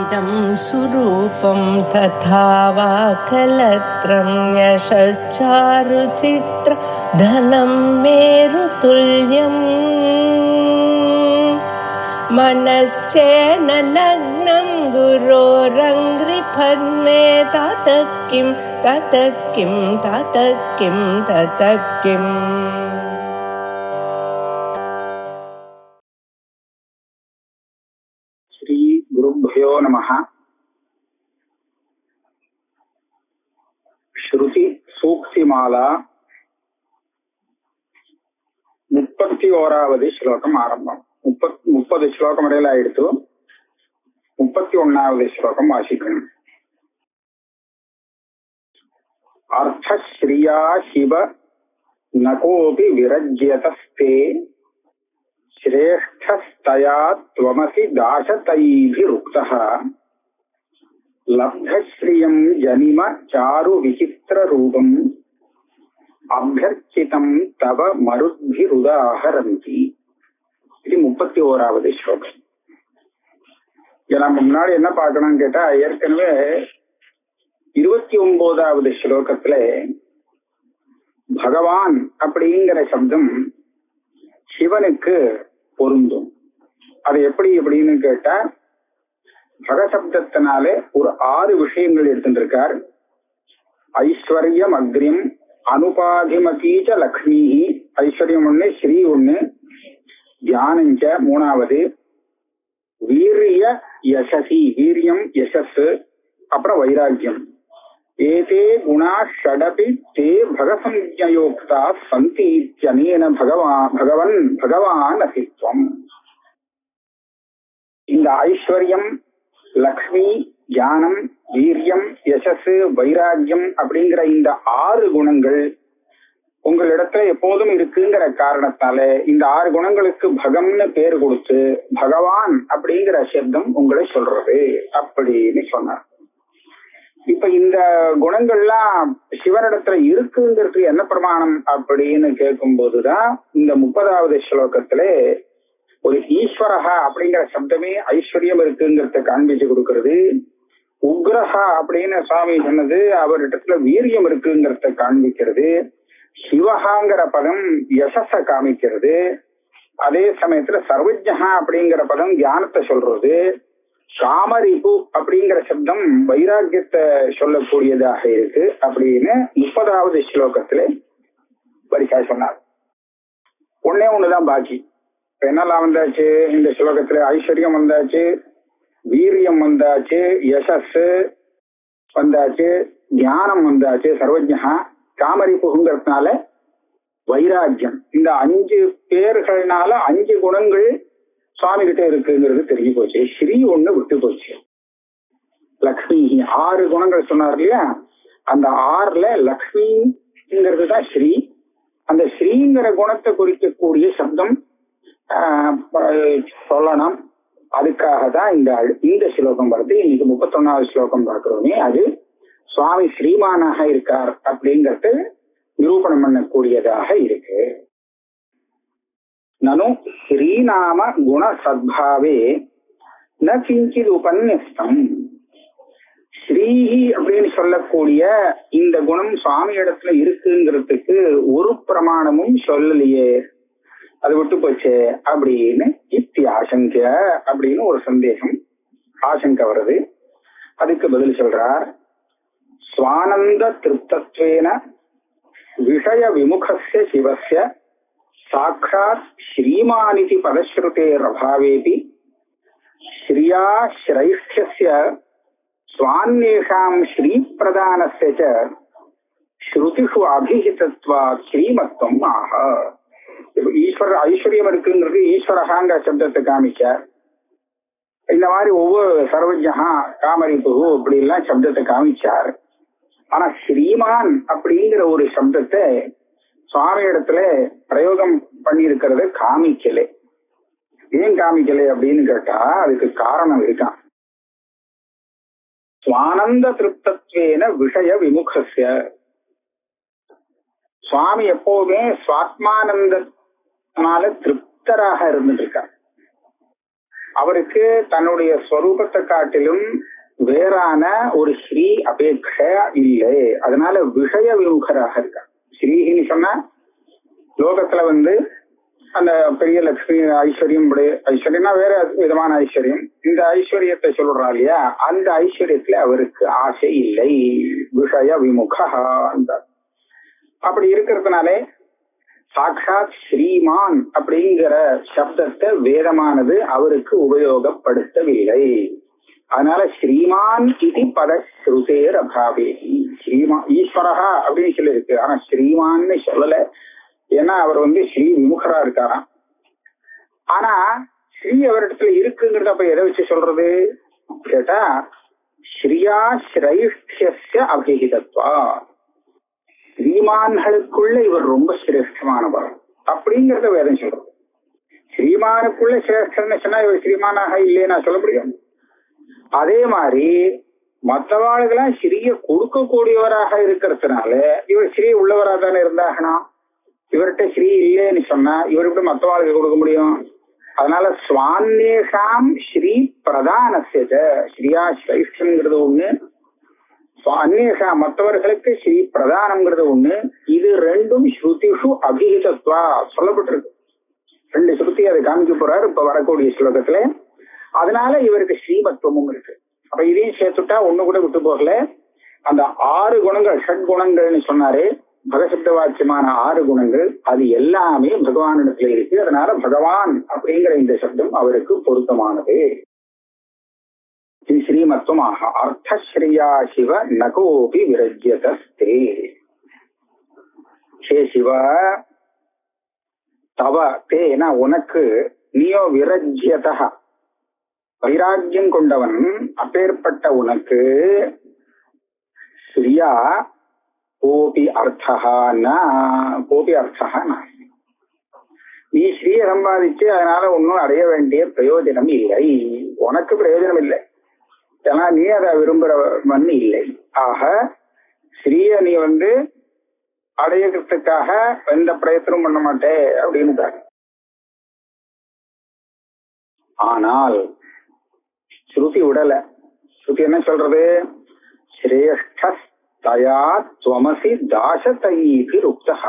इदं सुरूपं तथा वा कलत्रं यशश्चारुचित्र धनं मेरुतुल्यम् मनश्चेन लग्नं गुरोरङ्घ्रिपद्मे ततः किं ततः किं ततः किं ततः किम् श्री गुरुभ्यो नमः। श्रुति सूक्तिमाला 31வது ஸ்லோகம் ஆரம்பம். 30 ஸ்லோகம் வரையில ஆயிடுத்து. 31வது ஸ்லோகம் வாசிக்கணும். அர்த்தஸ்ரீயா சிவ நகோபி விரஜ்யதஸ்தே श्रेष्ठस्तया त्वमसि दाशतैभिरुक्तः लब्धश्रियं जनिम चारु विचित्ररूपम् अभ्यर्चितं तव मरुद्भिरुदाहरन्ति. இது 31வது ஸ்லோகம். நம்ம முன்னாடி என்ன பார்க்கணும்னு கேட்டா, ஏற்கனவே 29வது ஸ்லோகத்துல பகவான் அப்படிங்கிற சப்தம் சிவனுக்கு பொருந்தும். அது எப்படி அப்படின்னு கேட்டா, பகசப்தத்தினாலே ஒரு 6 விஷயங்கள் எடுத்துருக்கார். ஐஸ்வர்யம் அக்ரியம் அனுபாதிமதீச்ச லக்ஷ்மி. ஐஸ்வர்யம் 1, ஸ்ரீ 1, தியானஞ்ச 3வது, வீரிய யசசி வீரியம் யசஸ், அப்புறம் வைராக்கியம். ஏதே குணா ஷடபி தே பகசம்யோக்தா சந்தி இத்யனேன பகவான் அசித்வம். இந்த ஐஸ்வர்யம், லக்ஷ்மி, ஞானம், வீரியம், யசஸ், வைராக்கியம் அப்படிங்கிற இந்த 6 குணங்கள் உங்களிடத்துல எப்போதும் இருக்குங்கிற காரணத்தால இந்த 6 குணங்களுக்கு பகம்னு பேர் கொடுத்து பகவான் அப்படிங்கிற சப்தம் உங்களை சொல்றது அப்படின்னு சொன்னார். இப்ப இந்த குணங்கள்லாம் சிவனிடத்துல இருக்குங்கிறது என்ன பிரமாணம் அப்படின்னு கேட்கும் போதுதான் இந்த 30வது ஸ்லோகத்துல ஒரு ஈஸ்வரஹா அப்படிங்கிற சப்தமே ஐஸ்வர்யம் இருக்குங்கிறத காண்பிச்சு கொடுக்கறது. உக்ரஹா அப்படின்னு சுவாமி சொன்னது அவரிடத்துல வீரியம் இருக்குங்கிறத காண்பிக்கிறது. சிவஹாங்கிற பதம் யசஸ காமிக்கிறது. அதே சமயத்துல சர்வஜ்ஞா அப்படிங்கிற பதம் ஞானத்தை சொல்றது. காமரிபு அப்படிங்கிற சப்தம் வைராக்கியத்தை சொல்லக்கூடியதாக இருக்கு அப்படின்னு 30வது ஸ்லோகத்துல வரிசா சொன்னார். ஒண்ணுதான் பாக்கி. இப்ப என்னெல்லாம் வந்தாச்சு இந்த ஸ்லோகத்துல? ஐஸ்வர்யம் வந்தாச்சு, வீரியம் வந்தாச்சு, யசஸ் வந்தாச்சு, ஞானம் வந்தாச்சு, சர்வஜ்ஞா, காமரிபுங்கிறதுனால வைராக்கியம். இந்த 5 பேர்கள்னால 5 குணங்கள் சுவாமி கிட்ட இருக்குங்கிறது தெரிஞ்சு போச்சு. ஸ்ரீ 1 விட்டு போச்சு. லக்ஷ்மி 6 குணங்கள் சொன்னார் இல்லையா, அந்த 6ல லக்ஷ்மிங்கிறது தான் ஸ்ரீ. அந்த ஸ்ரீங்கிற குணத்தை குறிக்கக்கூடிய சப்தம் சொல்லணும். அதுக்காக தான் இந்த ஸ்லோகம் வருது. இன்னைக்கு 31வது ஸ்லோகம் பார்க்கிறோமே, அது சுவாமி ஸ்ரீமானாக இருக்கார் அப்படிங்கறது நிரூபணம் பண்ணக்கூடியதாக இருக்கு. நனு ஸ்ரீநாம குண சத்பாவே ந கிஞ்சித் உபன்யஸ்தம். ஸ்ரீஹி அப்படின்னு சொல்லக்கூடிய இந்த குணம் சுவாமி இடத்துல இருக்குங்கிறதுக்கு ஒரு பிரமாணமும் சொல்லலையே, அது விட்டு போச்சு அப்படின்னு இத்தியாசங்க அப்படின்னு ஒரு சந்தேகம், ஆசங்க வருது. அதுக்கு பதில் சொல்றார். ஸ்வானந்த திருப்தத்வேன விஷய விமுகஸ்ய சிவஸ்ய சாட்சாத் ஸ்ரீமானிதி பதஸ்ருதேரபாவேபி ஸ்ரீயா ஸ்ரைஷ்ட்யஸ்ய ஸ்வான்யேஷாம் ஸ்ரீ பிரதானஸ்ய ச ஸ்ருதிஷு அபிஹிதத்வாத் ஸ்ரீமத்வம் ஆஹ. ஈஸ்வர ஐஸ்வர்யம் இருக்குங்கிறது ஈஸ்வரஹாங்கிற சப்தத்தை காமிச்சார். இந்த மாதிரி ஒவ்வொரு சர்வஜ்ஞா, காமரிபு இப்படி எல்லாம் சப்தத்தை காமிச்சார். ஆனா ஸ்ரீமான் அப்படிங்கிற ஒரு சப்தத்தை சுவாமி இடத்துல பிரயோகம் பண்ணியிருக்கிறத காமிக்கலை. ஏன் காமிக்கலை அப்படின்னு கேட்டா அதுக்கு காரணம் இருக்கான். சுவானந்த திருப்தத்வேன விஷய விமுகஸ்ய. சுவாமி எப்பவுமே சுவாத்மானந்தனால திருப்தராக இருந்துட்டு இருக்கார். அவருக்கு தன்னுடைய ஸ்வரூபத்தை காட்டிலும் வேறான ஒரு ஸ்ரீ அபேட்ச இல்லை. அதனால விஷய விமுகராக இருக்கார். ஸ்ரீன்னு சொன்னா லோகத்துல அந்த பெரிய லட்சுமி ஐஸ்வர்யம், ஐஸ்வர்யம்னா வேற விதமான ஐஸ்வர்யம். இந்த ஐஸ்வர்யத்தை சொல்றா இல்லையா, அந்த ஐஸ்வர்யத்துல அவருக்கு ஆசை இல்லை. விஷய விமுகா. அப்படி இருக்கிறதுனாலே சாட்சாத் ஸ்ரீமான் அப்படிங்கிற சப்தத்தை வேதமானது அவருக்கு உபயோகப்படுத்தவில்லை. அதனால ஸ்ரீமான் இது பத ஸ்ருதேர் அபாவே. ஸ்ரீமா ஈஸ்வரஹா அப்படின்னு சொல்லியிருக்கு, ஆனா ஸ்ரீமான்னு சொல்லல. ஏன்னா அவர் ஸ்ரீ விமுகரா இருக்காராம். ஆனா ஸ்ரீ அவரிடத்துல இருக்குங்கிறத அப்ப எதை வச்சு சொல்றது கேட்டா, ஸ்ரீயா ஸ்ரைஷ்டிய அபிஹிதத்வா. ஸ்ரீமான்களுக்குள்ள இவர் ரொம்ப சிரேஷ்டமானவர் அப்படிங்கிறத வேதம் சொல்றது. ஸ்ரீமானுக்குள்ள சிரேஷ்டன்னு சொன்னா இவர் ஸ்ரீமானாக இல்லையே நான் சொல்ல முடியும். அதே மாதிரி மற்றவாளுக்கெல்லாம் ஸ்ரீய கொடுக்கக்கூடியவராக இருக்கிறதுனால இவர் ஸ்ரீ உள்ளவராக தானே இருந்தாகணும். இவர்கிட்ட ஸ்ரீ இல்லைன்னு சொன்னா இவர் எப்படி மற்றவாளுக்கு கொடுக்க முடியும்? அதனால சுவான்னேஷாம் ஸ்ரீ பிரதானசேத ஸ்ரீயா ஸ்ரைஷ்டம்ங்கிறது ஒண்ணு, அந்நேஷா மற்றவர்களுக்கு ஸ்ரீ பிரதானம்ங்கிறது ஒண்ணு. இது ரெண்டும் ஸ்ருதிஷு அபிஹிதத்வா சொல்லப்பட்டிருக்கு. 2 ஸ்ருதி அதை காமிக்க போறாரு இப்ப வரக்கூடிய ஸ்லோகத்துல. அதனால இவருக்கு ஸ்ரீமத்துவமும் இருக்கு. அப்ப இதையும் சேர்த்துட்டா ஒண்ணு கூட விட்டு போகல. அந்த 6 குணங்கள், ஷட்குணங்கள்னு சொன்னாரு, பகசப்த வாக்கியமான 6 குணங்கள், அது எல்லாமே பகவானிடத்துல இருக்கு. அதனால பகவான் அப்படிங்கிற இந்த சப்தம் அவருக்கு பொருத்தமானது. ஸ்ரீமத்வமாக அர்த்தஸ்ரீயா சிவ நகோபி விரஜ்யதஸ்தே. ஹே சிவ தவ தேன உனக்கு, நீயோ விரஜ்யத வைராக்கியம் கொண்டவன், அப்பேற்பட்ட உனக்கு ஸ்ரீயா கோபி அர்த்தஹா நாஸ்தி. நீ ஸ்ரீய சம்பாதிச்சு அதனால ஒன்னும் அடைய வேண்டிய பிரயோஜனம் இல்லை. உனக்கு பிரயோஜனம் இல்லை, ஏன்னா நீ அதை விரும்புறவன் இல்லை. ஆக ஸ்ரீய நீ அடையறதுக்காக எந்த பிரயத்தனம் பண்ண மாட்டே அப்படின்னு. ஆனால் ஸ்ருதி விடல. ஸ்ருதி என்ன சொல்றது? ஸ்ரேஷ்டயா துவமசி தாசதைஹி ருக்தஹ.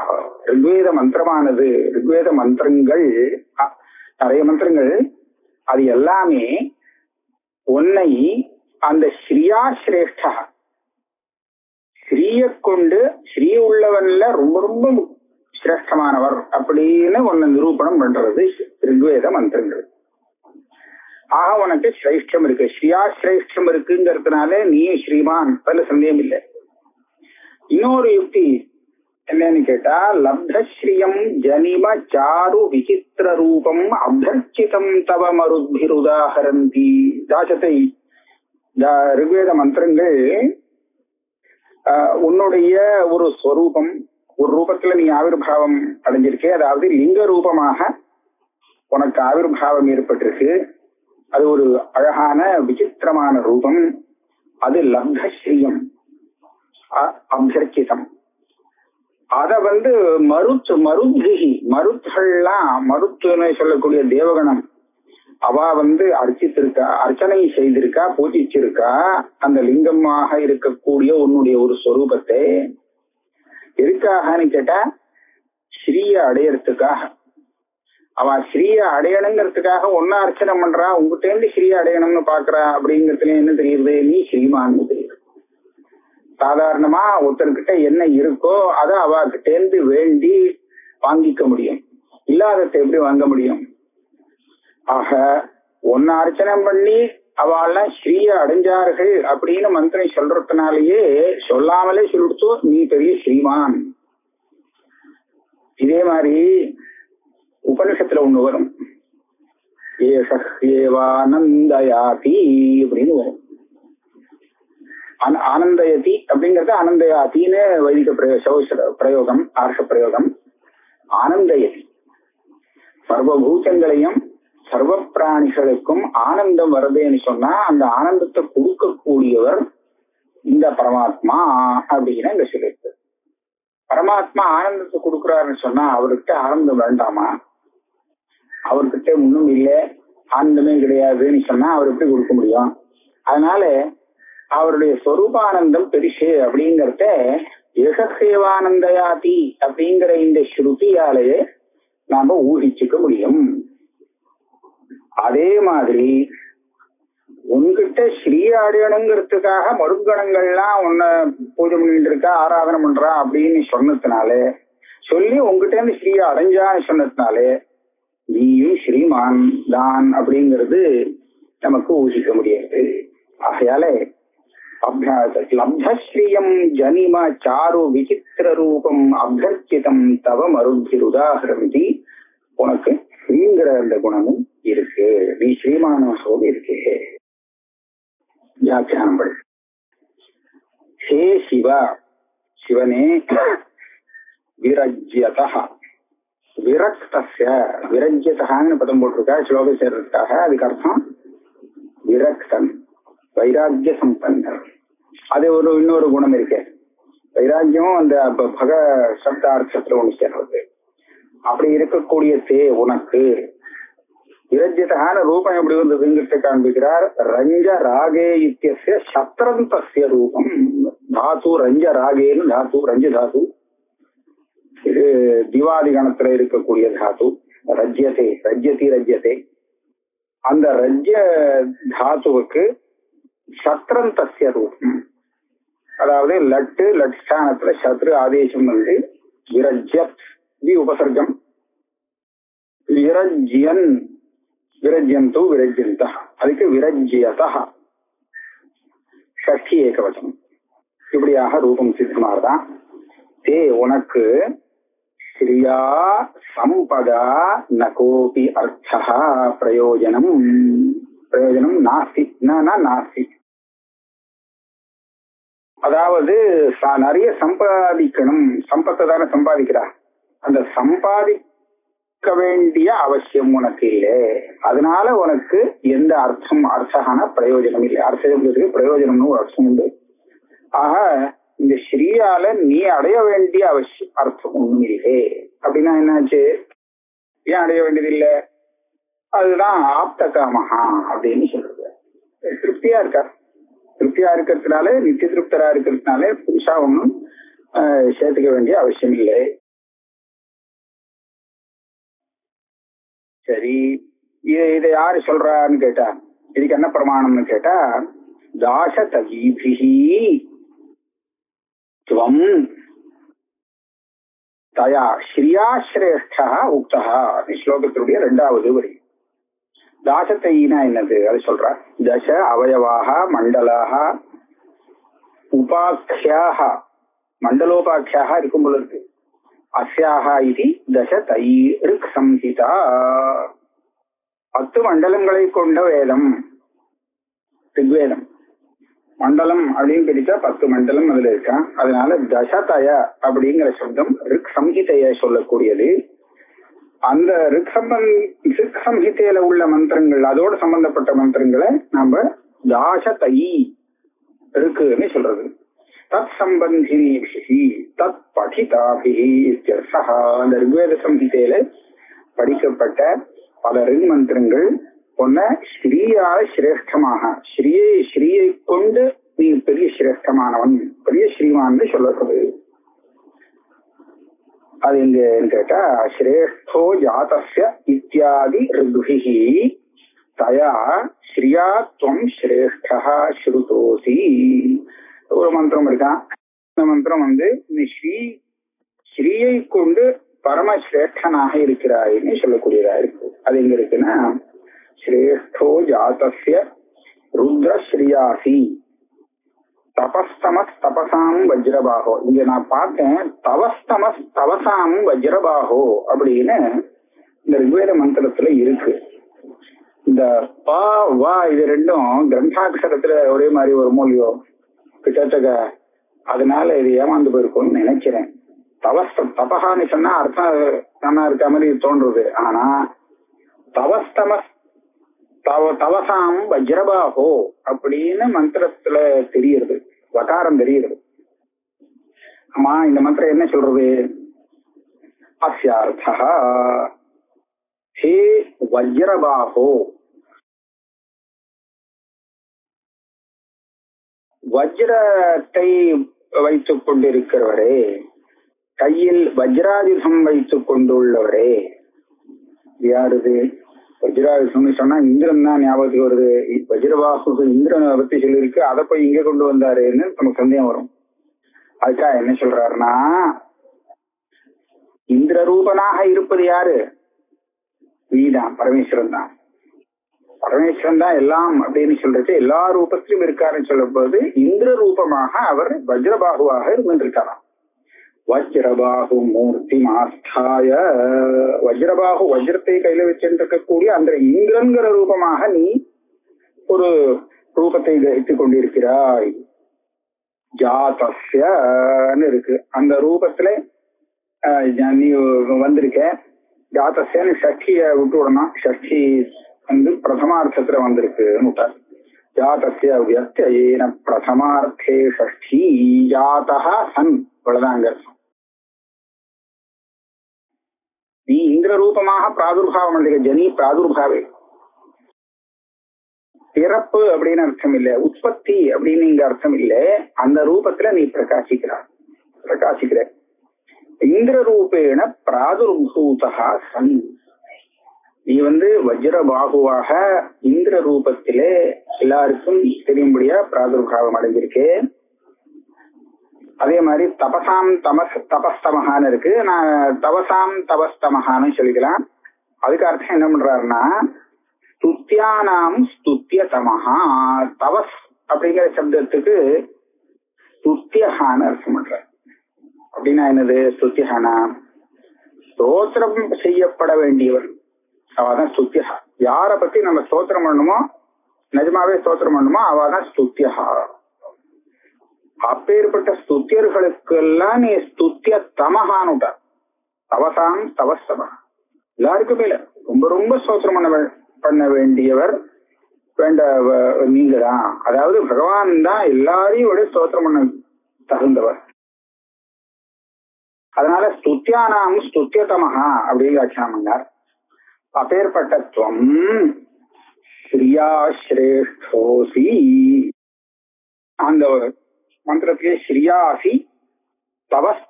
ரிக்வேத மந்திரமானது, ரிக்வேத மந்திரங்கள் நிறைய மந்திரங்கள், அது எல்லாமே உன்னை அந்த ஸ்ரீயா சிரேஷ்டா, ஸ்ரீய கொண்டு ஸ்ரீ உள்ளவன்ல ரொம்ப ரொம்ப சிரேஷ்டமானவர் அப்படின்னு உன்னை நிரூபணம் பண்றது ரிக்வேத மந்திரங்கள். ஆக உனக்கு சிரேஷ்டம் இருக்கு, ஸ்ரீயா சிரேஷ்டம் இருக்குங்கிறதுனால நீ ஸ்ரீமான், அதுல சந்தேகம் இல்லை. இன்னொரு யுக்தி என்னன்னு கேட்டா, லப்தஸ்ரீயம் ஜனிம சாரு விசித்திர ரூபம் அபர்ச்சிதம் தவ மருத்பிருதாஹரந்தி. தாசத்தை ரிக்வேத மந்திரங்கள் உன்னுடைய ஒரு ஸ்வரூபம், ஒரு ரூபத்துல நீ ஆவிர்பாவம் அடைஞ்சிருக்கே, அதாவது லிங்க ரூபமாக உனக்கு ஆவிர்பாவம் ஏற்பட்டிருக்கு. அது ஒரு அழகான விசித்திரமான ரூபம். அது லப்தஸ்ரீயம் அபர்ச்சிதம். அத மருத்துகள்லாம், மருத்துவனை சொல்லக்கூடிய தேவகணம், அவ அர்ச்சித்திருக்கா, அர்ச்சனை செய்திருக்கா, பூஜிச்சிருக்கா அந்த லிங்கமாக இருக்கக்கூடிய உன்னுடைய ஒரு ஸ்வரூபத்தை. எதுக்காகன்னு கேட்டா, ஸ்ரீய அடையறதுக்காக. அவ ஸ்ரீய அடையணுங்கிறதுக்காக ஒன்னா அர்ச்சனை பண்றா, உங்ககிட்ட ஸ்ரீய அடையணும்னு பாக்குறா. அப்படிங்கிறதுல என்ன தெரியுது? நீ ஸ்ரீமான்னு தெரியுது. சாதாரணமா ஒருத்தர்கிட்ட என்ன இருக்கோ அதை அவகிட்டேந்து வேண்டி வாங்கிக்க முடியும், இல்லாததை எப்படி வாங்க முடியும்? ஆக ஒன்னு அர்ச்சனை பண்ணி அவெல்லாம் ஸ்ரீய அடைஞ்சார்கள் அப்படின்னு மந்திரம் சொல்றதுனாலேயே சொல்லாமலே சொல்லிடுத்தோ நீ பெரிய ஸ்ரீமான். இதே மாதிரி உபனிஷத்துல ஒண்ணு வரும், ஏவானந்தயாதி அப்படின்னு வரும். ஆனந்தயதி அப்படிங்கறது ஆனந்தயாத்தின்னு வைதிக பிரயோகம், ஆர்ஷ பிரயோகம். ஆனந்தயதி சர்வபூதங்களையும் சர்வ பிராணிகளுக்கும் ஆனந்தம் வருதுன்னு சொன்னா அந்த ஆனந்தத்தை கொடுக்கக்கூடியவர் இந்த பரமாத்மா அப்படின்னு இங்க சொல்லியிருக்கு. பரமாத்மா ஆனந்தத்தை கொடுக்குறாருன்னு சொன்னா அவர்கிட்ட ஆனந்தம் வேண்டாமா? அவர்கிட்ட ஒண்ணும் இல்லை, ஆனந்தமே கிடையாதுன்னு சொன்னா அவர் எப்படி கொடுக்க முடியும்? அதனால அவருடைய ஸ்வரூபானந்தம் பெருசு அப்படிங்கிறத ஏகசேவானந்தயாதி அப்படிங்கிற இந்த ஸ்ருதியாலேயே நாம ஊகிச்சுக்க முடியும். அதே மாதிரி உன்கிட்ட ஸ்ரீ அடையணுங்கிறதுக்காக மருங்கணங்கள்லாம் உன்னை பூஜை பண்ணிட்டு இருக்கா, ஆராதனை பண்றா அப்படின்னு சொன்னதுனாலே, சொல்லி உங்ககிட்ட இருந்து ஸ்ரீ அடைஞ்சான்னு சொன்னதுனாலே நீயும் ஸ்ரீமான் தான் அப்படிங்கிறது நமக்கு ஊகிக்க முடியாது. ஆகையாலே லப்தஸ்ரீயம் ஜனிம சாரு விசித்திர ரூபம் அபியர்ச்சிதம் தவ மருந்திருதாகிரந்தி, உனக்கு ஸ்ரீங்கிற அந்த குணமும் இருக்கு, நீ ஸ்ரீமானோடு இருக்கே. வியாக்கியானம் படி. ஹே சிவா, சிவனே, விரஜ்யதா, விரக்தஸ்ய, விரஜ்யதான்னு பதம் போட்டிருக்கா ஸ்லோக சேர்றதுக்காக. அதுக்கு அர்த்தம் விரக்தன், வைராக்கிய சம்பந்தன். அது இன்னொரு குணம் இருக்கு. வைராக்கியமும் அந்த பக சப்தார்த்தத்துல ஒண்ணு சேர்றது. அப்படி இருக்கக்கூடிய தே உனக்கு விரஜ்யதான ரூபம் எப்படி வந்ததுங்கிறத காண்பிக்கிறார். ரஞ்ச ராகே இத்தியஸ்ய சத்ரந்தஸ்ய ரூபம். தாத்து ரஞ்ச ராகேன்னு தாத்து, ரஞ்ச தாத்து. இது திவாதி கணத்துல இருக்கக்கூடிய தாத்து. ரஜ்யதே, ரஜ்யதி ரஜ்யதே. அந்த ரஜ்ய தாத்துவுக்கு சத்ரந்தஸ்ய ரூபம், அதாவது லட்டு லட்சானத்துல சத்ரு ஆதேசம் வந்து விரஜ்யத் வி உபசர்க்கம், விரஜ்யன் விரஜ்யந்தோ விரஜ்யந்தா, அதுக்கு விரஜ்யதா ஷஷ்டி ஏகவசம். இப்படியாக ரூபம் சித்தமாகதான். தே உனக்கு ஸ்ரீயா சம்பதா நகோபி அர்த்தா பிரயோஜனம், பிரயோஜனம் நாஸ்தி, நாஸ்தி. அதாவது நிறைய சம்பாதிக்கணும், சம்பத்தை தானே சம்பாதிக்கிறா, அந்த சம்பாதிக்க வேண்டிய அவசியம் உனக்கு இல்லை. அதனால உனக்கு எந்த அர்த்தம், அர்த்தகான பிரயோஜனம் இல்லை. அர்த்தத்துக்கு பிரயோஜனம்னு ஒரு அர்த்தம் உண்டு. ஆக இந்த ஸ்ரீயால நீ அடைய வேண்டிய அவசியம் அர்த்தம் ஒண்ணும் இல்லை. அப்படின்னா என்னாச்சு? ஏன் அடைய வேண்டியது இல்லை? அதுதான் ஆப்த காமஹா அப்படின்னு சொல்றது. திருப்தியா இருக்கார், திருப்தியா இருக்கிறதுனால, நித்திய திருப்தரா இருக்கிறதுனால புதுசா ஒன்றும் சேர்த்துக்க வேண்டிய அவசியம் இல்லை. சரி, இதை யாரு சொல்றான்னு கேட்டா, இதுக்கு என்ன பிரமாணம்னு கேட்டா, தாச தகீபிஹி துவம் தயா ஸ்ரீயாஸ்ரேஷ்டா உக்தா. ஸ்லோகத்தினுடைய 2வது வரி. தாசத்தைனா என்னது அது சொல்ற. தச அவயவாக மண்டலாக உபாக்கியாக, மண்டலோபாக்கியாக இருக்கும் போல இருக்கு. அஸ்யாக இது தச தை ரிக் சம்ஹிதா, 10 மண்டலங்களை கொண்ட வேதம் ரிக்வேதம். மண்டலம் அப்படின்னு பிரிச்சா 10 மண்டலம் அதுல இருக்கா. அதனால தசதய அப்படிங்கிற சப்தம் ரிக் சம்ஹிதைய சொல்லக்கூடியது. அந்த ரிக் சம்ஹிதையில உள்ள மந்திரங்கள், அதோடு சம்பந்தப்பட்ட மந்திரங்களை நாம தாசதை இருக்குன்னு சொல்றது. தத் சம்பந்தினி தத் படிதாபிஹி இத்யர்த்தஹ. அந்த ரிக்வேத சம்ஹிதையில படிக்கப்பட்ட பல ரிக் மந்திரங்கள் ஒன்ன ஸ்ரீயால சிரேஷ்டமாக, ஸ்ரீயை கொண்டு நீ பெரிய சிரேஷ்டமானவன், பெரிய ஸ்ரீமான் சொல்லப்படுது. அது எங்கன்னு கேட்டா, ஸ்ரேஷ்டோ ஜாதஸ்ய இத்தியாதி ரிக்பிஹி தயா ஸ்ரீயா துவம் ஸ்ரேஷ்டா ஸ்ருதோசி. ஒரு மந்திரம் இருக்கான். இந்த மந்திரம் வந்து நீ ஸ்ரீயை கொண்டு பரமஸ்ரேஷ்டனாக இருக்கிறாயின்னு சொல்லக்கூடியதா இருக்கு. அது எங்க இருக்குன்னா, ஸ்ரேஷ்டோ ஜாதஸ்ய ருத்ர ஸ்ரீயாசி தபஸ்தமஸ் தபசாம் வஜ்ரபாகோ. இங்க நான் பார்த்தேன் தவஸ்தமஸ் தவசாம் வஜ்ரபாகோ அப்படின்னு இந்த ரிக்வேத மந்திரத்துல இருக்கு. இந்த பா வா இது ரெண்டும் கிரந்தாட்சரத்துல ஒரே மாதிரி ஒரு மூலியோ கிட்டத்தட்ட, அதனால இது ஏமாந்து போயிருக்கும்னு நினைக்கிறேன். தபகான்னு சொன்னா அர்த்தம் நல்லா இருக்க மாதிரி தோன்றுது. ஆனா தவஸ்தமஸ் தவசாம் வஜ்ரபாஹோ அப்படின்னு மந்திரத்துல தெரியுது, வகாரம் தெரியுது. ஆமா, இந்த மந்திரம் என்ன சொல்றது? அஸ்யார்த்தா ஹே வஜ்ரபாஹோ வஜ்ரத்தை வைத்துக் கொண்டிருக்கிறவரே, கையில் வஜ்ராயுதம் வைத்துக் கொண்டுள்ளவரே. யாருது? வஜ்ராயுதம்னு சொன்னா இந்திரன் தான் ஞாபகத்துக்கு வருது. வஜ்ரபாகு இந்திரனை பத்தி சொல்லியிருக்கு, அதை போய் இங்க கொண்டு வந்தாருன்னு நமக்கு சந்தேகம் வரும். அதுக்காக என்ன சொல்றாருன்னா, இந்திர ரூபனாக இருப்பது யாரு? நீதான், பரமேஸ்வரன் தான். பரமேஸ்வரன் தான் எல்லாம் அப்படின்னு சொல்றது, எல்லா ரூபத்திலும் இருக்காருன்னு சொல்லும் போது இந்திர ரூபமாக அவர் வஜ்ரபாகுவாக இருந்திருக்காராம். வஜ்ரபாகு மூர்த்தி ஆஸ்தாய, வஜ்ரபாகு வஜ்ரத்தை கையில வச்சிருக்கக்கூடிய அந்த இந்திரன்கிற ரூபமாக நீ ஒரு ரூபத்தை கிரகித்துக் கொண்டிருக்கிறாய். ஜாதஸ்யன்னு இருக்கு, அந்த ரூபத்துல நீ வந்திருக்க. ஜாதஸ்யன்னு ஷஷ்டிய விட்டு விடணும், ஷஷ்டி வந்து பிரதமார்த்தத்துல வந்திருக்கு. ஜாதஸ்ய வியக்தேன பிரதமார்த்தே ஷஷ்டி ஜாதஹ சன், இவ்வளவுதாங்க. நீ இந்திர ரூபமாக பிராதுர்பாவம் இல்லையா, ஜனி பிராதுர்பாவே. பிறப்பு அப்படின்னு அர்த்தம் இல்லை, உற்பத்தி அப்படின்னு இங்க அர்த்தம் இல்லை. அந்த ரூபத்துல நீ பிரகாசிக்கிற. இந்திர ரூபேண பிராதுர்பூதா சன், நீ வந்து வஜ்ரபாகுவாக இந்திர ரூபத்திலே எல்லாருக்கும் தெரியும்படியா பிராதுர்பாவம் அடைஞ்சிருக்கே. அதே மாதிரி தபசாம் தபஸ்தமகான்னு இருக்கு, நான் தவசாம் தபஸ்தமகான்னு சொல்லிக்கலாம். அதுக்கு அர்த்தம் என்ன பண்றாருன்னா, ஸ்துத்யானாம் ஸ்துத்யதமஹா. தவஸ் அப்படிங்கிற சப்தத்துக்கு ஸ்துத்யஹான்னு அர்த்தம் பண்ற. அப்படின்னா என்னது? ஸ்துத்யஹானா ஸ்தோத்திரம் செய்யப்பட வேண்டியவர், அவதான் ஸ்துத்யஹா. யார பத்தி நம்ம ஸ்தோத்திரம் பண்ணணுமோ, நிஜமாவே ஸ்தோத்திரம் பண்ணணுமோ, அவதான் ஸ்துத்யஹா. அப்பேற்பட்ட ஸ்துத்தியர்களுக்கெல்லாம் நீ ஸ்துத்திய தமகானுட்டா. தவசாம் தவஸ்தம, எல்லாருக்குமே இல்ல, ரொம்ப ரொம்ப ஸ்தோத்திரம் பண்ண வேண்டியவர் நீங்கதான். அதாவது பகவான் தான் எல்லாரையும் விட ஸ்தோத்திரம் பண்ண தகுந்தவர். அதனால ஸ்துத்யானாம் ஸ்துத்யதமஹா அப்படின்னு வியாக்கியானம் பண்ணார். அப்பேற்பட்டத்துவம் ஸ்ரீயா ஸ்ரேஷ்டோசி, அந்த மந்திரத்திலே ஸ்ரீயாசி தவஸ்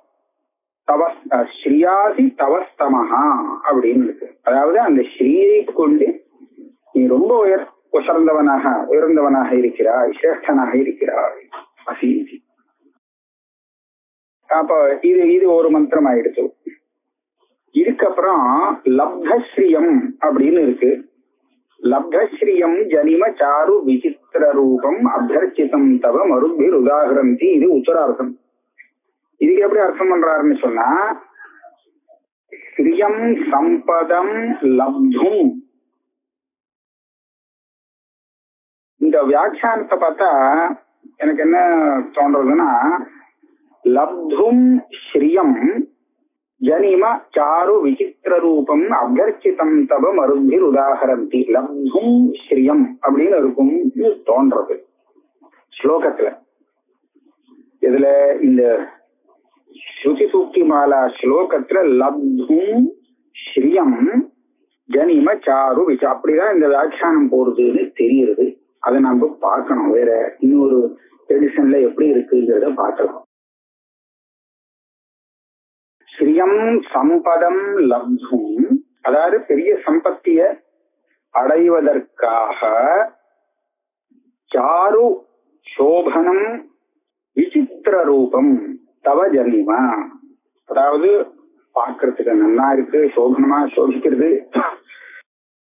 தவஸ் ஸ்ரீயாசி தவஸ்தமஹா அப்படின்னு இருக்கு. அதாவது அந்த ஸ்ரீயை கொண்டு நீ ரொம்ப உயர்ந்தவனாக இருக்கிறாய், சிரேஷ்டனாக இருக்கிறாய். அசீதி. அப்ப இது ஒரு மந்திரம் ஆயிடுச்சு. இதுக்கப்புறம் லப்தஸ்ரீயம் அப்படின்னு இருக்கு. லப்தஸ்ரீயம் ஜனிம சாரு விசித்திர ரூபம் அபியர்ச்சிதம் தவ மருத்பிர் உதாகரந்தி. இது உத்தரார்த்தம். இதுக்கு எப்படி அர்த்தம் பண்றாருன்னு சொன்னா, ஸ்ரீயம் சம்பதம் லப்தும். இந்த வியாக்கியானத்தை பார்த்தா எனக்கு என்ன தோன்றதுன்னா, லப்தும் ஸ்ரீயம் ஜனிம சாரு விசித்திர ரூபம் அபியர்ச்சிதம் தவ மருத்பிர் உதாகரந்தி. லப்தும் ஸ்ரீயம் அப்படின்னு இருக்கும் தோன்றது ஸ்லோகத்துல. இதுல இந்த ஸ்ருதி சூக்தி மாலா ஸ்லோகத்துல லப்தும் ஸ்ரீயம் ஜனிம சாரு விச, அப்படிதான் இந்த வியாக்கியானம் போறதுன்னு தெரியுது. அதை நம்ம பார்க்கணும், வேற இன்னொரு எடிஷன்ல எப்படி இருக்குங்கிறத பார்க்கலாம். ஸ்ரீயம் சம்பதம் லப்தும், அதாவது பெரிய சம்பத்திய அடைவதற்காக, சாரு சோபனம் விசித்திர ரூபம் தவ ஜனிமா, அதாவது பார்க்கறதுக்கு நல்லா இருக்கு, சோபனமா சோபிக்கிறது,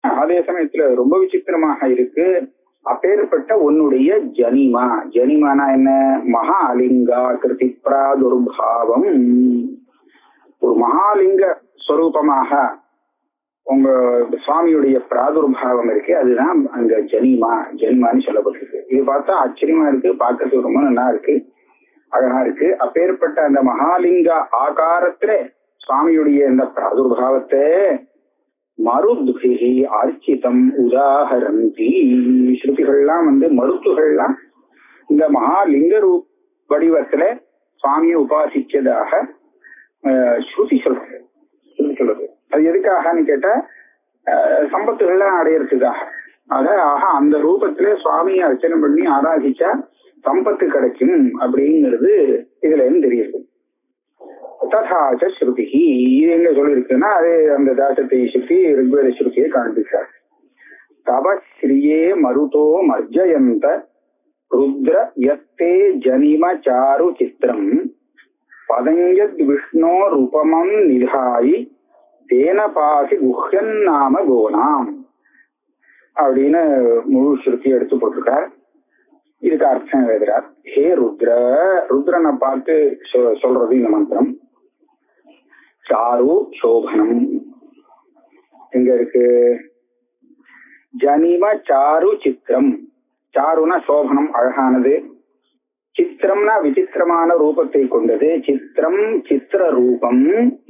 அதே சமயத்துல ரொம்ப விசித்திரமாக இருக்கு. அப்பேற்பட்ட உன்னுடைய ஜனிமா, ஜனிமானா என்ன? மகாலிங்கா கிருதி பிராதுர்பாவம், ஒரு மகாலிங்க ஸ்வரூபமாக உங்க சுவாமியுடைய பிராதுர்பாவம் இருக்கு, அதுதான் அங்க ஜனிமான்னு சொல்லப்பட்டிருக்கு. இது பார்த்தா ஆச்சரியமா இருக்கு, பார்க்கறதுக்கு ரொம்ப நல்லா இருக்கு, அழகா இருக்கு. அப்பேற்பட்ட அந்த மகாலிங்க ஆகாரத்துல சுவாமியுடைய இந்த பிராதுர்பாவத்தை மருத்பிஹி அர்ச்சிதம் உதாகரந்தி. ஸ்ருதிகள்லாம் மருத்துகள்லாம் இந்த மகாலிங்க வடிவத்துல சுவாமியை உபாசிச்சதாக ஸ்ருதி சொல்றது. அது எதுக்காகன்னு கேட்டா, சம்பத்துகள்லாம் அடையறதுக்காக. ஆக அந்த ரூபத்திலே சுவாமியை அர்ச்சனை பண்ணி ஆராதிச்சா சம்பத்து கிடைக்கும் அப்படிங்கிறது இதுல இருந்து தெரியுது. ததாச்ச ஸ்ருதிஹி, இது எங்க சொல்லியிருக்குன்னா அது அந்த தாசத்தை ஸ்ருதி ரிக்வேத ஸ்ருதியை காண்பிக்கிறார். தவ ஸ்ரீயே மருதோ மர்ஜயந்த ருத்ர யத்தே ஜனிம சாரு சித்திரம் பதஞ்சத் விஷ்ணோ ரூபமம் நிதாயி தேன பாசி குஹ்யன் நாம கோனாம் அப்படின்னு முழு ஸ்ருதி எடுத்து போட்டிருக்கார். இதுக்கு அர்த்தம் எழுதுறார். ஹே ருத்ர, ருத்ரனை பார்த்து சொல்றது இந்த மந்திரம். சாரு சோபனம் எங்க இருக்கு? ஜனிம சாரு சித்திரம். சாருனா சோபனம், அழகானது. சித்திரம்னா விசித்திரமான ரூபத்தை கொண்டது. சித்திரம் சித்திர ரூபம்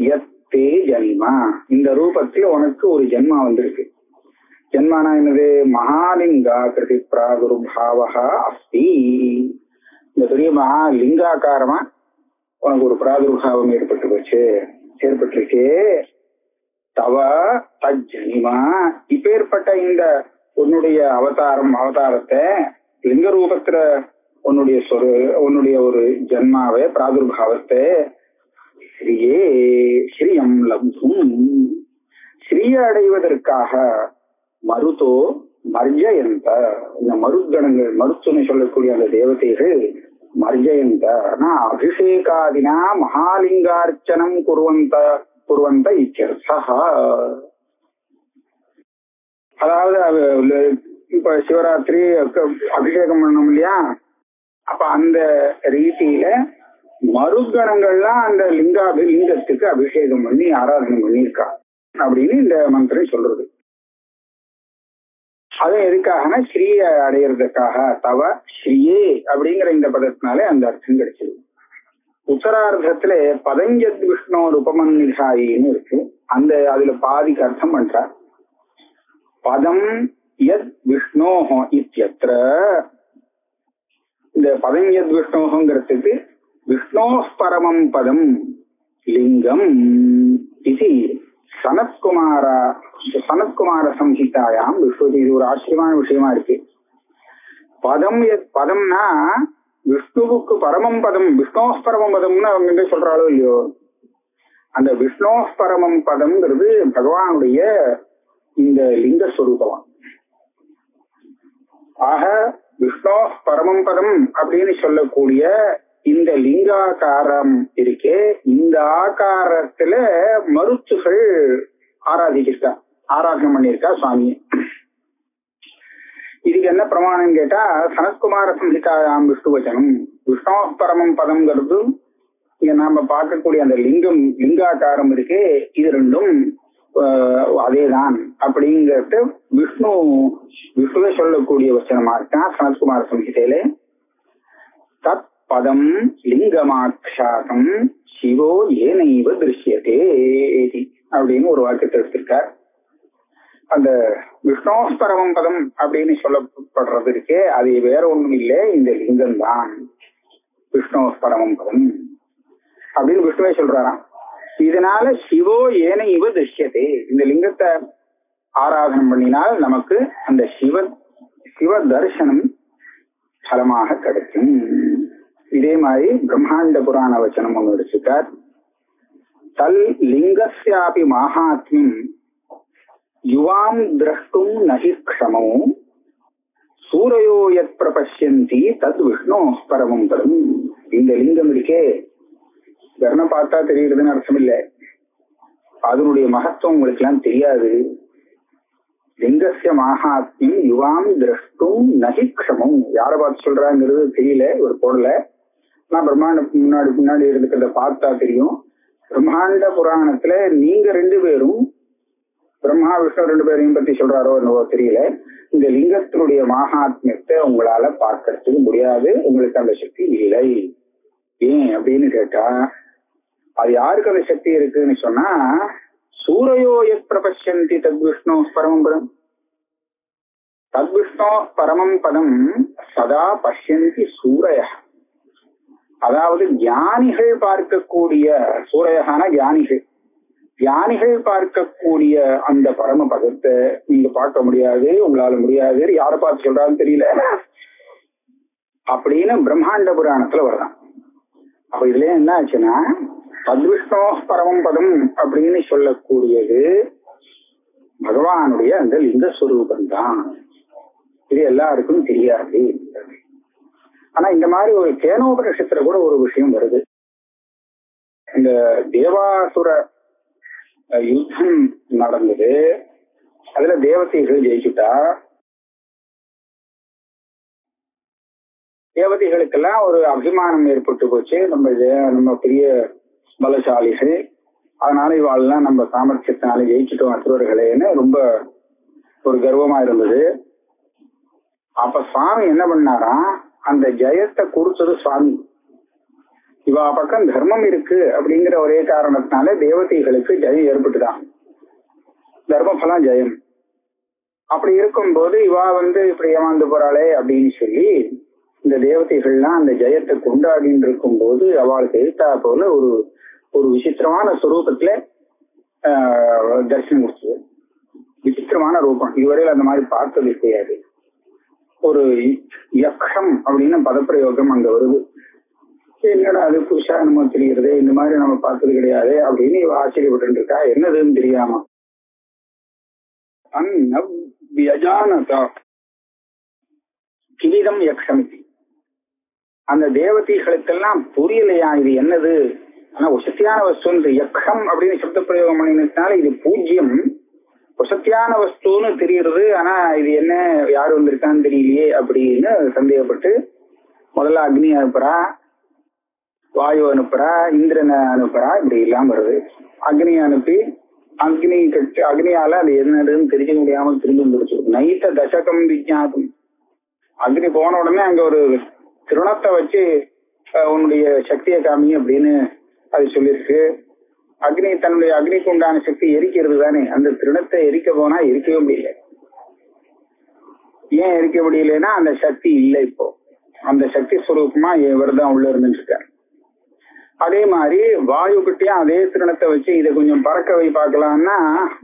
யத்தே ஜனிமா, இந்த ரூபத்தில் உனக்கு ஒரு ஜென்மா வந்திருக்கு. ஜென்மானா என்னது? மகாலிங்கா கிருதி பிராதுர்பாவா அஸ்தி. இந்த பெரிய மகாலிங்காக்காரமா உனக்கு ஒரு பிராதுர்பாவம் ஏற்பட்டிருக்கு. தவ தஜ்ஜனிமா, இப்பேற்பட்ட இந்த உன்னுடைய அவதாரத்தை லிங்க ரூபத்துல உன்னுடைய ஒரு ஜன்மாவை பிராதுர்பாவத்தை ஸ்ரீயே ஸ்ரீயம் லப்தும், ஸ்ரீய அடைவதற்காக மருதோ மர்ஜயந்த, இந்த மருத்கணங்கள், மருத்துன்னு சொல்லக்கூடிய அந்த தேவதைகள் மர்ஜயந்த அபிஷேகாதினா மகாலிங்கார்ச்சனம் குர்வந்த இச்சர்த்தா. அதாவது இப்ப சிவராத்திரி அபிஷேகம் பண்ணணும் இல்லையா, அப்ப அந்த ரீதியில மருத்கணங்கள்லாம் அந்த லிங்கத்துக்கு அபிஷேகம் பண்ணி ஆராதனை பண்ணியிருக்கா அப்படின்னு இந்த மந்திரம் சொல்றது. அது எதுக்காகனா ஸ்ரீய அடையிறதுக்காக. தவ ஸ்ரீயே அப்படிங்கிற இந்த பதத்தினாலே அந்த அர்த்தம் கிடைச்சது. உத்தரார்த்தத்துல பதஞ்சத் விஷ்ணு உபமன்னிகாயின்னு இருக்கு. அதுல பாதிக்கு அர்த்தம் பண்றார். பதம் யத் விஷ்ணோஹோ இத்யத்ர, இந்த பதஞ்சத் விஷ்ணோங்கிறதுக்கு விஷ்ணோ பரமம் பதம் லிங்கம் இது சனத்குமார சம்ஹிதாயாம் விஷ்ணு. இது ஒரு ஆச்சரியமான விஷயமா இருக்கு. பதம்னா விஷ்ணுவுக்கு பரமம் பதம், விஷ்ணோ பரமம் பதம்னு அவங்க எங்க சொல்றாளோ இல்லையோ, அந்த விஷ்ணோ பரமம் பதம்ங்கிறது பகவானுடைய இந்த லிங்கஸ்வரூபம். ஆக விஷ்ணோ பரமம் பதம் அப்படின்னு சொல்லக்கூடிய இந்த லிங்காகாரம் இருக்கே, இந்த ஆகாரத்துல மருத்துகள் ஆராதனை பண்ணியிருக்கா சுவாமி. இதுக்கு என்ன பிரமாணம் கேட்டா, சனத்குமார சம்ஹிதாயாம் விஷ்ணு வச்சனம். விஷ்ணோ பரமம் பதம்ங்கிறது இங்க நாம பார்க்கக்கூடிய அந்த லிங்காகாரம் இருக்கே, இது ரெண்டும் அதேதான் அப்படிங்கிறது விஷ்ணுவை சொல்லக்கூடிய வச்சனமா இருக்கான் சனத்குமார சம்ஹிதையில. தத் பதம் லிங்கமாட்சாதம் சிவோ ஏனைவ திருஷ்யத்தே அப்படின்னு ஒரு வாக்கியத்தை எடுத்திருக்கார். அந்த விஷ்ணோ பரமம் பதம் அப்படின்னு சொல்லப்படுறது இருக்கே, அது வேற ஒண்ணும் இல்லை, இந்த லிங்கம் தான் விஷ்ணோ பரமம் பதம் அப்படின்னு விஷ்ணுவே சொல்றாராம். இதனால சிவோ ஏனைவ திருஷ்யத்தே, இந்த லிங்கத்தை ஆராதனை பண்ணினால் நமக்கு அந்த சிவ தரிசனம் பலமாக கிடைக்கும். இதே மாதிரி பிரம்மாண்ட புராண வச்சனம் ஒன்று எடுத்துக்கார். தல் லிங்கஸ்யாபி மகாத்மியம் யுவாம் திரஷ்டும் நஹி க்ஷமோ சூரையோ யத் பிரபஷ்யந்தி தத் விஷ்ணோ பரமம் பதம். இந்த லிங்கம் இருக்கே, கர்ண பார்த்தா தெரியுறதுன்னு அர்த்தம் இல்லை, அதனுடைய மகத்துவம் உங்களுக்கு எல்லாம் தெரியாது. லிங்கஸ்ய மகாத்மியம் யுவாம் திரஷ்டும் நஹி க்ஷமம், யாரை பார்த்து சொல்றாங்கிறது தெரியல, ஒரு போடல. நான் பிரம்மாண்ட முன்னாடி இருக்கிறத பார்த்தா தெரியும். பிரம்மாண்ட புராணத்துல நீங்க ரெண்டு பேரும் பிரம்மா விஷ்ணு ரெண்டு பேரையும் பத்தி சொல்றாரோ என்னவோ தெரியல, இந்த லிங்கத்தினுடைய மகாத்மியத்தை உங்களால பார்க்கறதுக்கு முடியாது, உங்களுக்கு அந்த சக்தி இல்லை. ஏன் அப்படின்னு கேட்டா, அது யாருக்கு அந்த சக்தி இருக்குன்னு சொன்னா, சூரையோ யத் பிரபஷ்யந்தி தத் விஷ்ணோ பரமம் பதம், தத் விஷ்ணோ பரமம் பதம் சதா பஷ்யந்தி சூரைய. அதாவது ஞானிகள் பார்க்கக்கூடிய, சூரையகான ஞானிகள் பார்க்கக்கூடிய அந்த பரம பதத்தை நீங்க பார்க்க முடியாது, உங்களால முடியாது. யாரை பார்த்து சொல்றான்னு தெரியல. அப்படின்னு பிரம்மாண்ட புராணத்துல வருதான். அப்ப இதுல என்ன ஆச்சுன்னா, தத்விஷ்ணோ பரமம் பதம் அப்படின்னு சொல்லக்கூடியது பகவானுடைய அந்த லிங்க ஸ்வரூபம் தான். இது எல்லாருக்கும் தெரியாது. ஆனா இந்த மாதிரி ஒரு கேனோபனிஷத்துல கூட ஒரு விஷயம் வருது. இந்த தேவாசுர யுத்தம் நடந்தது, அதுல தேவதைகள் ஜெயிச்சுட்டா. தேவதைகளுக்கெல்லாம் ஒரு அபிமானம் ஏற்பட்டு போச்சு, நம்ம பெரிய பலசாலிகள், அதனால இவாளெல்லாம் நம்ம சாமர்த்தியத்தினால ஜெயிச்சுட்டோம் அசுரர்களேன்னு ரொம்ப ஒரு கர்வமா இருந்தது. அப்ப சுவாமி என்ன பண்ணாராம், அந்த ஜெயத்தை கொடுத்தது சுவாமி. இவா பக்கம் தர்மம் இருக்கு அப்படிங்கிற ஒரே காரணத்தினால தேவதைகளுக்கு ஜெயம் ஏற்பட்டுதான், தர்மபலம் ஜெயம். அப்படி இருக்கும்போது இவா இப்படி ஏமாந்து போறாளே அப்படின்னு சொல்லி இந்த தேவதைகள்லாம் அந்த ஜெயத்தை கொண்டாடின்னு இருக்கும் போது அவளுக்கு எழுத்தா போல ஒரு ஒரு விசித்திரமான ஸ்வரூபத்துல தரிசனம் கொடுத்தது. விசித்திரமான ரூபம், இதுவரையில் அந்த மாதிரி பார்த்தது கிடையாது. ஒரு யக்ஷம் அப்படின்னு பதப்பிரயோகம் அங்க வருது. என்னடா அது புதுசா நம்ம தெரிகிறது, இந்த மாதிரி நம்ம பார்த்தது கிடையாது அப்படின்னு இவ ஆச்சரியப்பட்டு இருக்கா. என்னதுன்னு தெரியாம கிவிதம் யக்ஷம், அந்த தேவதைகளுக்கெல்லாம் புரியலையா இது என்னது. ஆனா வசத்தியான வஸ்து யக்ஷம் அப்படின்னு சப்த பிரயோகம் பண்ணினால இது பூஜ்யம், வசத்தியான வஸ்துன்னு தெரியுது. ஆனா இது என்ன, யாரு வந்திருக்கான்னு தெரியலையே அப்படின்னு சந்தேகப்பட்டு முதல்ல அக்னி அனுப்புறா, வாயு அனுப்புறா, இந்திரனை அனுப்புறா, இப்படி எல்லாம் வருது. அக்னி அனுப்பி அக்னியால அது என்னதுன்னு தெரிஞ்சுக்க முடியாமல் திரும்பி வந்துருச்சு. நைத்த தசகம் விஜாதம், அக்னி போன உடனே அங்க ஒரு திருணத்தை வச்சு உன்னுடைய சக்தியை காமி அப்படின்னு அது சொல்லியிருக்கு. அக்னி தன்னுடைய அக்னிக்கு உண்டான சக்தி எரிக்கிறது தானே, அந்த திருணத்தை எரிக்க போனா எரிக்கவே முடியல. ஏன் எரிக்க முடியலன்னா அந்த சக்தி இல்லை. இப்போ அந்த சக்தி ஸ்வரூபமா இவர்தான் உள்ள இருந்துட்டு இருக்காரு. அதே மாதிரி வாயு கிட்டயும் அதே திருணத்தை வச்சு இதை கொஞ்சம் பறக்க வை பார்க்கலாம்னா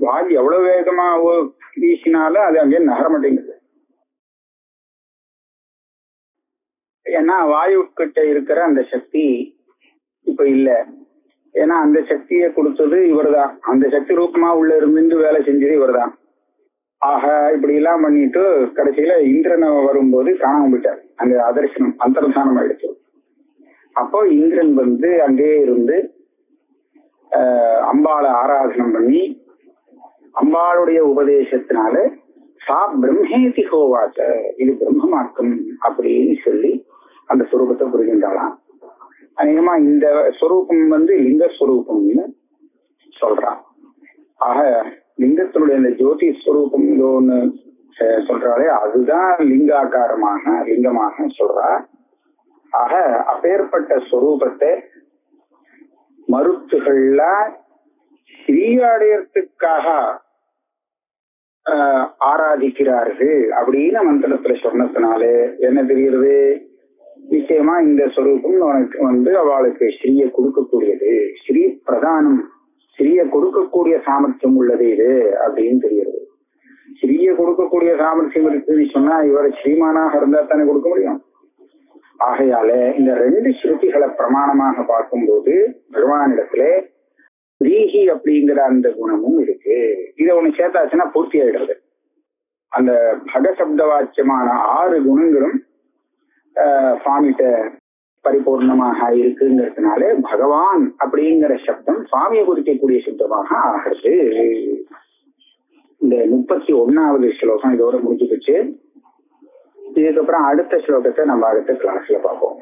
வாயு எவ்வளவு வேகமா வீசினாலும் அது அங்கே நகர மாட்டேங்குது. ஏன்னா வாயு கிட்ட இருக்கிற அந்த சக்தி இப்ப இல்ல. ஏன்னா அந்த சக்தியை கொடுத்தது இவர்தான், அந்த சக்தி ரூபமா உள்ள இருந்து வேலை செஞ்சது இவர்தான். ஆக இப்படி எல்லாம் பண்ணிட்டு கடைசியில இந்திரன் வரும்போது காணாம போயிட்டார். அங்க அதர்சனம் அந்தர்தானம் ஆயிடுச்சு. அப்போ இந்திரன் அங்கே இருந்து அம்பாளை ஆராதனம் பண்ணி அம்பாளுடைய உபதேசத்தினால சா பிரம்மேதி ஹோவாச்ச, இது பிரம்மமாக்கும் அப்படின்னு சொல்லி அந்த ஸ்வரூபத்தை புரிகின்றாளாம். அநேகமா இந்த ஸ்வரூபம் லிங்க ஸ்வரூபம்னு சொல்றான். ஆக லிங்கத்தினுடைய இந்த ஜோதி ஸ்வரூபம் ஒண்ணு சொல்றாளே அதுதான் லிங்கமாக சொல்றா. ஆக அப்பேற்பட்ட ஸ்வரூபத்தை மருத்துகள்ல ஸ்ரீயடையறதுக்காக ஆராதிக்கிறார்கள் அப்படின்னு மந்திரத்துல சொன்னதுனால என்ன தெரிகிறது, நிச்சயமா இந்த ஸ்வரூபம் உனக்கு அவளுக்கு ஸ்ரீயை கொடுக்கக்கூடியது, ஸ்ரீ பிரதானம், ஸ்ரீயை கொடுக்கக்கூடிய சாமர்த்தியம் உள்ளது இது அப்படின்னு தெரிகிறது. ஸ்ரீயை கொடுக்கக்கூடிய சாமர்த்தியம் இருக்குன்னு சொன்னா இவரை ஸ்ரீமானாக இருந்தா தானே கொடுக்க முடியும். ஆகையால இந்த ரெண்டு ஸ்ருதிகளை பிரமாணமாக பார்க்கும்போது பகவானிடத்துல ஸ்ரீஹி அப்படிங்கிற அந்த குணமும் இருக்கு. இதை ஒண்ணு சேர்த்தாச்சுன்னா பூர்த்தி ஆயிடுறது. அந்த பகசப்த வாக்கியமான 6 குணங்களும் சுவாமிகிட்ட பரிபூர்ணமாக இருக்குங்கிறதுனால பகவான் அப்படிங்கிற சப்தம் சுவாமியை குறிக்கக்கூடிய சப்தமாக ஆகிறது. இந்த 31வது ஸ்லோகம் இதோட முடிஞ்சு போச்சு. இதுக்கப்புறம் அடுத்த ஸ்லோகத்தை நம்ம அடுத்த கிளாஸ்ல பார்ப்போம்.